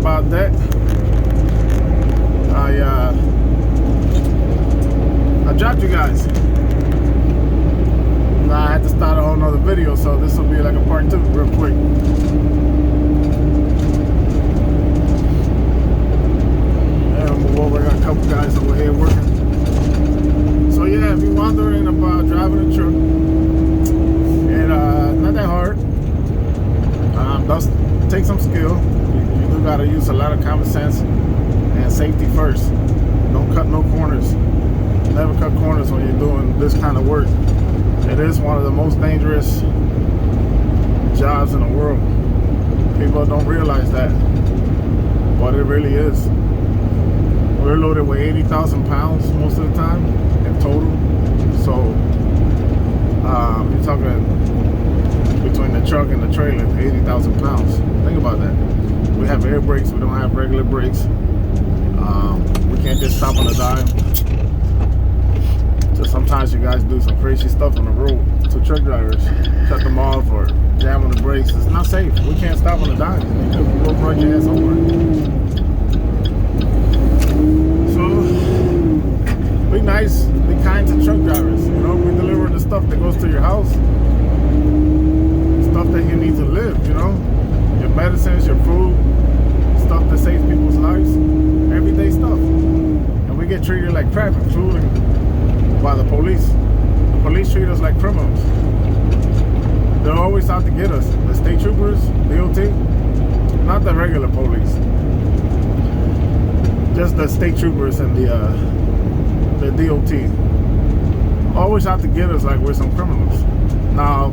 about that. I dropped you guys. Now I had to start a whole nother video, so this will be like a part 2 real quick. And we got a couple guys over here working. So yeah, if you're wondering about driving a truck, and not that hard. Does take some skill. You do gotta use a lot of common sense and safety first. Don't cut no corners. Never cut corners when you're doing this kind of work. It is one of the most dangerous jobs in the world. People don't realize that, but it really is. We're loaded with 80,000 pounds most of the time in total. So you're talking between the truck and the trailer, 80,000 pounds. Think about that. We have air brakes. We don't have regular brakes. We can't just stop on a dime. So sometimes you guys do some crazy stuff on the road. So truck drivers cut them off or jam on the brakes. It's not safe. We can't stop on a dime. You could go run your ass over. So be nice, be kind to truck drivers. You know, we deliver the stuff that goes to your house. Stuff that you need to live, you know, your medicines, your food, stuff that saves people's lives, everyday stuff. And we get treated like crap, including by the police. The police treat us like criminals. They're always out to get us. The state troopers, DOT, not the regular police, just the state troopers and the DOT. Always out to get us like we're some criminals. Now,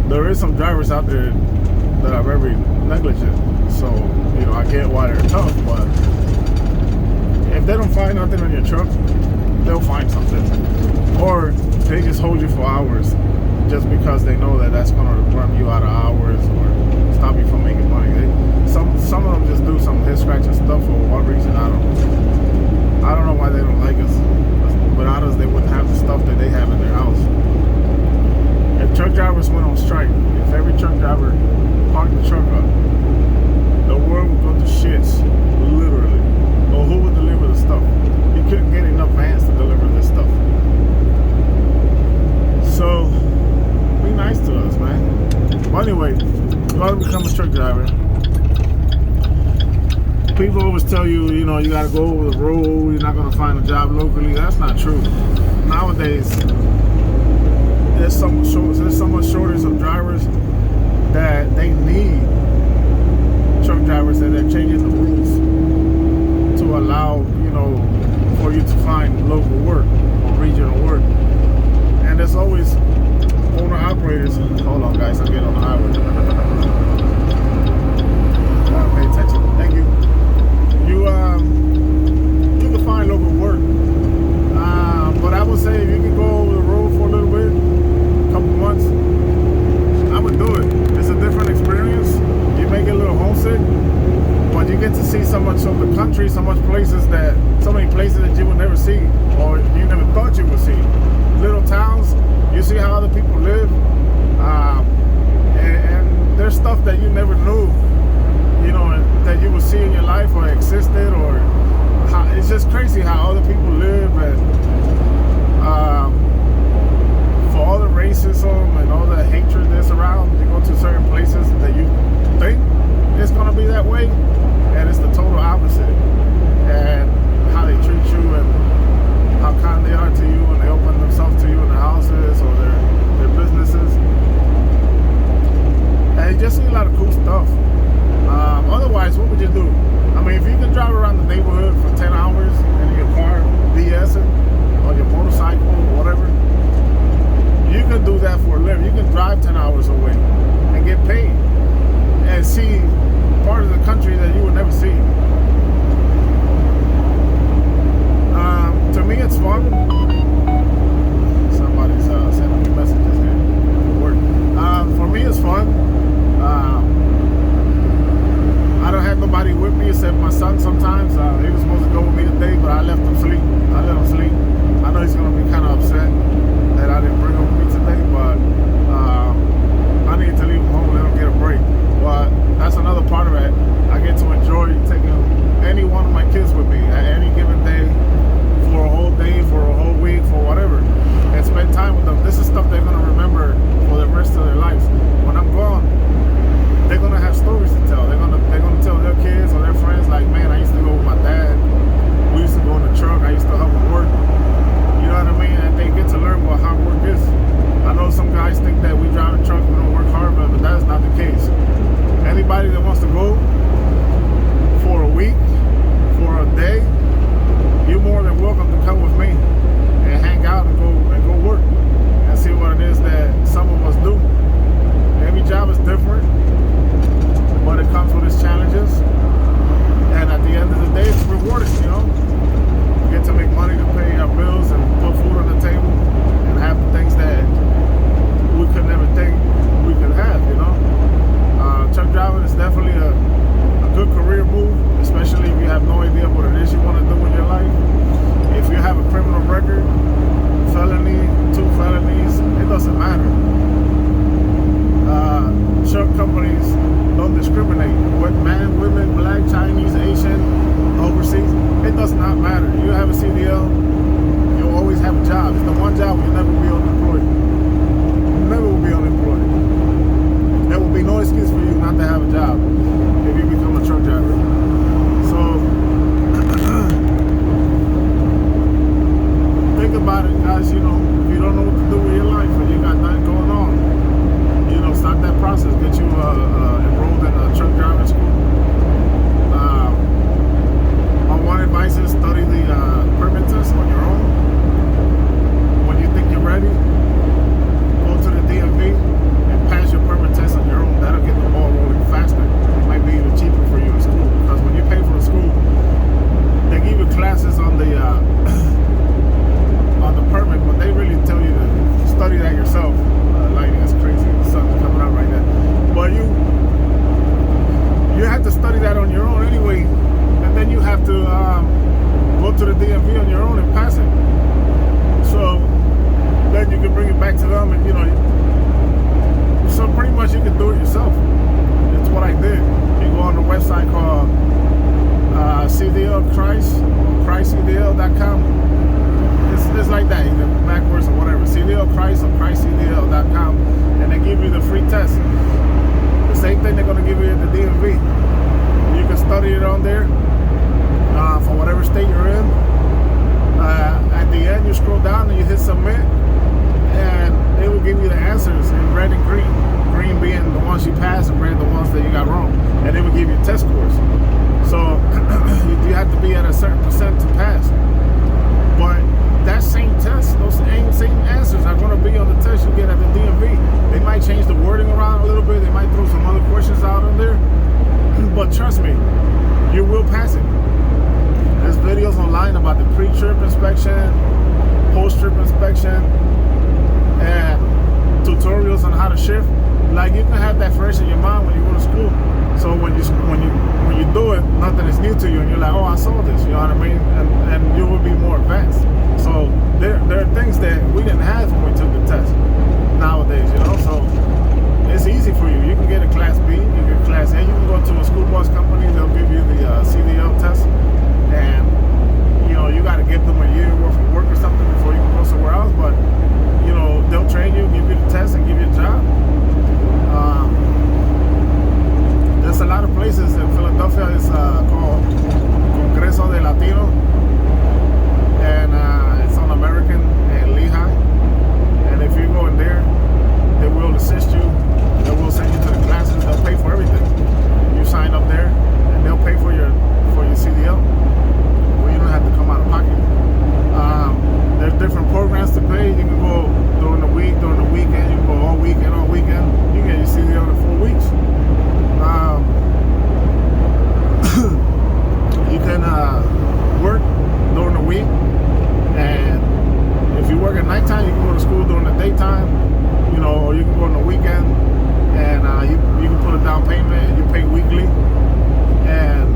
there is some drivers out there that are very negligent, so you know I get why they're tough. But if they don't find nothing on your truck, they'll find something, or they just hold you for hours just because they know that that's gonna run you out of hours or stop you from making money. Some of them just do some head scratching stuff for what reason. I don't know why they don't like us. Without us, they wouldn't have the stuff that they have in their house. If truck drivers went on strike, if every truck driver parked the truck up, the world would go to shits, literally. Or who would deliver the stuff? You couldn't get enough vans to deliver this stuff. So, be nice to us, man. Well, anyway, you want to become a truck driver. People always tell you, you know, you got to go over the road, you're not going to find a job locally. That's not true. Nowadays, there's so much shortage of drivers that they need truck drivers, that they're changing the rules to allow, you know, for you to find local work or regional work. And there's always owner operators. Hold on, guys, I'm getting on the highway. Pay attention. Thank you. You can find local work, but I would say if you can go over the road for a little bit, couple months, I would do it. It's a different experience. You may get a little homesick, but you get to see so much of the country, so many places that you would never see, or you never thought you would see. Little towns, you see how other people live, and there's stuff that you never knew, you know, that you would see in your life or existed, or it's just crazy how other people live. And for all the racism and all the hatred that's around, you go to certain places that you think it's going to be that way, and it's the total opposite. And how they treat you and how kind they are to you, and they open themselves to you in their houses or their businesses. And you just see a lot of cool stuff. Otherwise, what would you do? I mean, if you can drive around the neighborhood for 10 hours in your car, BSing, or your motorcycle, or whatever, you can do that for a living. You can drive 10 hours away and get paid and see part of the country that you would never see. To me, it's fun. Somebody's sending me messages here for work. For me, it's fun. I don't have nobody with me except my son sometimes. He was supposed to go with me today, but I left him sleep. I let him sleep. I know he's going to be kind of upset that I didn't bring him with me today, but I need to leave him home, let him get a discriminate. What man, women, black, Chinese, Asian, overseas, it does not matter. You have a CDL, you'll always have a job. It's the one job you'll never be unemployed. You never will be unemployed. There will be no excuse for you not to have a job if you become a truck driver. So think about it, guys. You know, if you don't know what to do with your life and you got nothing going on, you know, start that process. Get you enrolled in a truck driving school. My one advice is study the permit test on your own. When you think you're ready, go to the DMV and pass your permit test on your own. That'll get the ball rolling faster. It might be even cheaper for you in school, because when you pay for the school, they give you classes on the on the permit, but they really tell you to study that yourself. Lighting is crazy. The sun's coming out right now. But you have to study that on your own anyway, and then you have to go to the DMV on your own and pass it. So then you can bring it back to them, and you know. So pretty much you can do it yourself. It's what I did. You go on the website called CDL Christ, ChristCDL.com. It's like that, either backwards or whatever. CDL Christ or ChristCDL.com, and they give you the free test. The same thing they're gonna give you at the DMV. You can study it on there for whatever state you're in. At the end, you scroll down and you hit submit, and it will give you the answers in red and green. Green being the ones you passed, and red the ones that you got wrong. And it will give you test scores. So you have to be at a certain percent to pass. But that same test, those same answers are going to be on the test you get at the DMV. They might change the wording around a little bit. They might throw some other questions out on there. But trust me, you will pass it. There's videos online about the pre-trip inspection, post-trip inspection, and tutorials on how to shift. Like, you can have that fresh in your mind when you go to school. So when you do it, nothing is new to you, and you're like, oh, I saw this. You know what I mean? And you will be more advanced. So there are things that we didn't have when we took the test nowadays. You know, so it's easy for you. You can get a Class B, you can get a Class A. You can go to a school bus company. They'll give you the CDL test, and you know you got to give them a year worth of work or something before you can go somewhere else. But you know, they'll train you, give you the test, and give you a job. There's a lot of places in Philadelphia. It's called Congreso de Latino, and it's on American and Lehigh. And if you go in there, they will assist you. They will send you to the classes. They'll pay for everything. You sign up there, and they'll pay for your CDL. Well, you don't have to come out of pocket. There's different programs to pay. You can go during the week, during the weekend. You can go all weekend, all weekend. You get your CDL in 4 weeks. You can work during the week, and if you work at nighttime, you can go to school during the daytime. You know, or you can go on the weekend, and you can put a down payment, and you pay weekly. And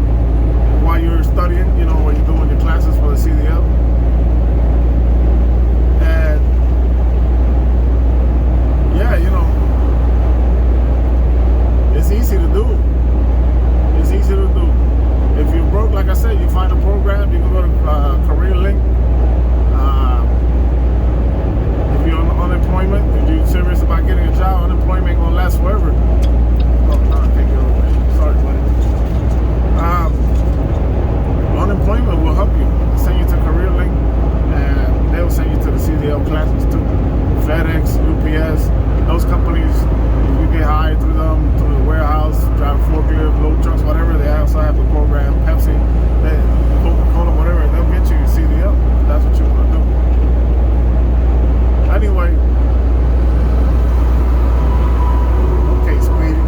while you're studying, you know, when you're doing your classes for the CDL. And yeah, you know, it's easy to do. It's easy to do. If you're broke, like I said, you find a program. You can go to Career Link. If you're on unemployment, if you're serious about getting a job, unemployment ain't gonna last forever. Oh, no, I can't get over it. Sorry, buddy. Unemployment will help you. They'll send you to Career Link, and they'll send you to the CDL classes too. FedEx, UPS, those companies, if you get hired through them, through the warehouse, drive a forklift, load trucks, whatever, they also have the program. Pepsi, Coca-Cola, whatever, they'll get you your CDL if that's what you want to do. Anyway, okay, Speedy.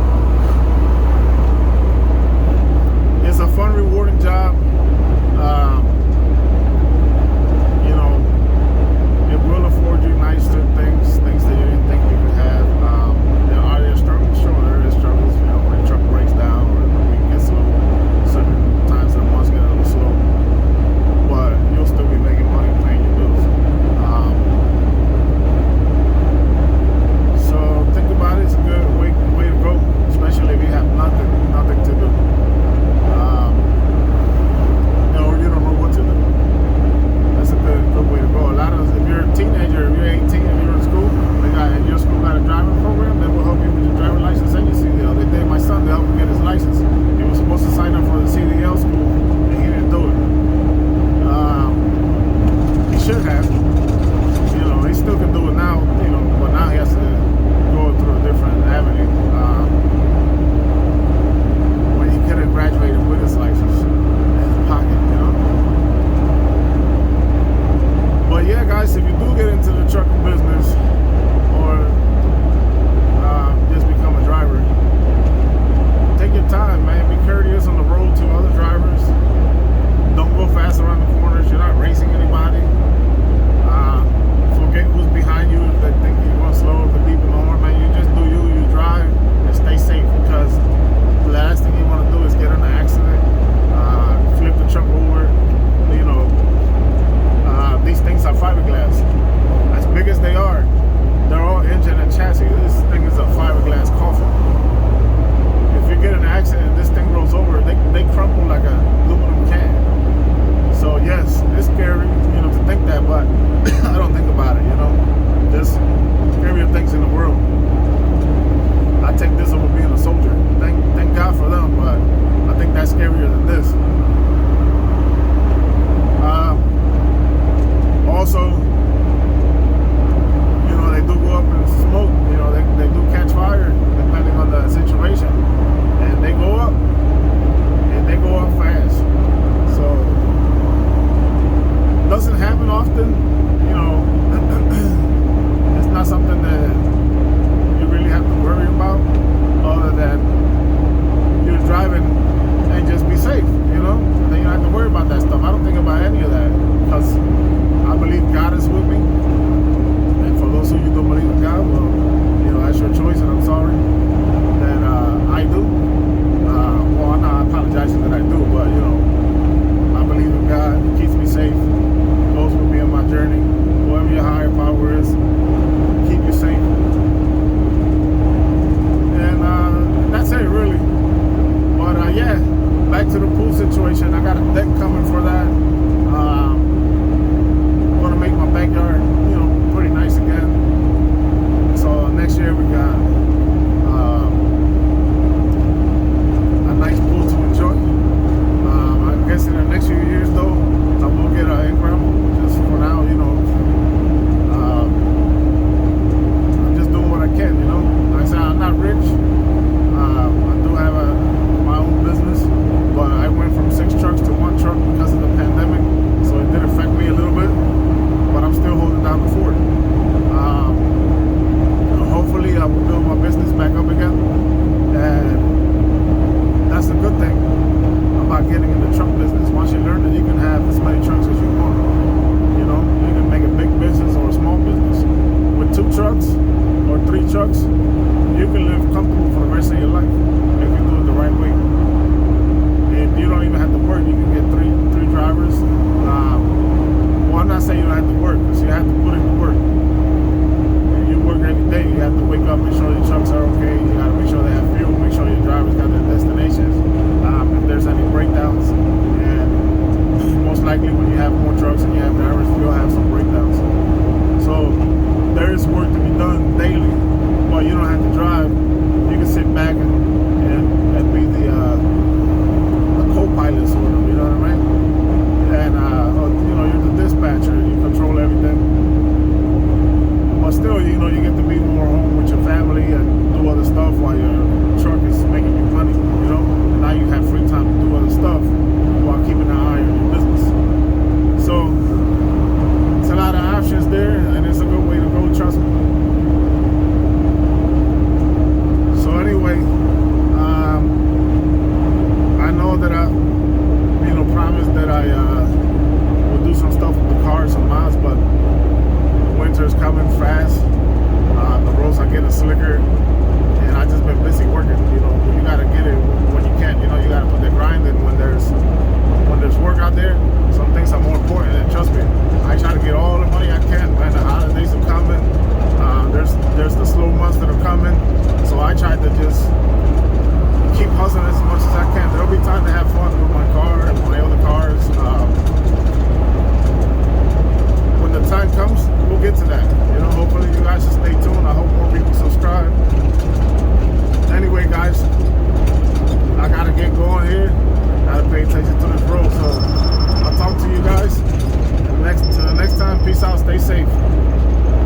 situation. I got a deck coming for